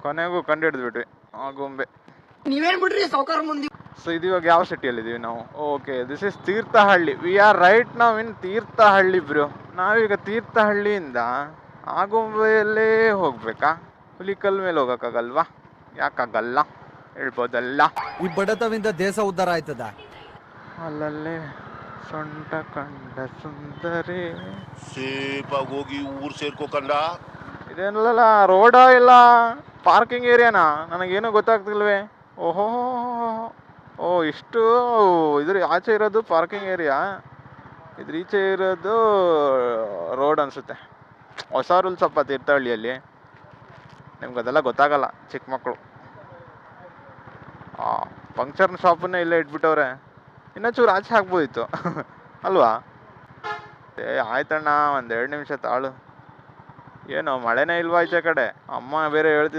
ಕೊನೆಗೂ ಕಂಡು ಹಿಡಿದ್ಬಿಟ್ವಿ ಆಗುಂಬೆ. ನೀವೇನ್ ಬಿಡ್ರಿ ಸಾವುಕಾರ ಮುಂದೆ. ಸೊ ಇದು ಇವಾಗ ಯಾವ ಸಿಟಿಯಲ್ಲಿದ್ದೀವಿ ನಾವು? Okay, this is Thirthahalli. We are right ನಾವ್ ಇನ್ ತೀರ್ಥಹಳ್ಳಿ ಬ್ರೋ. ನಾವೀಗ ತೀರ್ಥಹಳ್ಳಿಯಿಂದ ಆಗುಂಬೆಯಲ್ಲೇ ಹೋಗ್ಬೇಕಾ? ಹುಲಿಕಲ್ ಮೇಲೆ ಹೋಗಕ್ಕಾಗಲ್ವಾ? ಯಾಕಾಗಲ್ಲ ಹೇಳ್ಬೋದಲ್ಲ. ಈ ಬಡತವಿಂದ ದೇಶ ಉದ್ಧಾರ ಆಯ್ತದ. ಅಲ್ಲಲ್ಲೇ ಸೊಂಟ ಕಂಡ ಸುಂದರಿ ಸೇಫಾಗಿ ಹೋಗಿ ಊರ್ ಸೇರ್ಕೋಕಂಡ. ಇದೇನಲ್ಲ ರೋಡ ಇಲ್ಲ ಪಾರ್ಕಿಂಗ್ ಏರಿಯಾನಾ? ನನಗೇನು ಗೊತ್ತಾಗ್ತಿಲ್ವೇ. ಓಹೋ, ಓ ಇಷ್ಟು ಇದ್ರ ಆಚೆ ಇರೋದು ಪಾರ್ಕಿಂಗ್ ಏರಿಯಾ, ಇದ್ರ ಈಚೆ ಇರೋದು ರೋಡ್ ಅನ್ಸುತ್ತೆ. ಹೊಸ ರೂಲ್ಸ್ ಅಪ್ಪ ತೀರ್ಥಹಳ್ಳಿಯಲ್ಲಿ, ನಿಮ್ಗೆ ಅದೆಲ್ಲ ಗೊತ್ತಾಗಲ್ಲ ಚಿಕ್ಕ ಮಕ್ಕಳು. ಪಂಕ್ಚರ್ ಶಾಪನ್ನೇ ಇಲ್ಲೇ ಇಟ್ಬಿಟ್ಟವ್ರೆ. ಇನ್ನೊಂಚೂರು ಆಚೆ ಹಾಕ್ಬೋದಿತ್ತು ಅಲ್ವಾ? ಆಯ್ತಣ್ಣ, ಒಂದೆರಡು ನಿಮಿಷ ತಾಳು. ಏನೋ ಮಳೆನೇ ಇಲ್ವಾ ಈಚೆ ಕಡೆ? ಅಮ್ಮ ಬೇರೆ ಹೇಳ್ತಿದ್ರು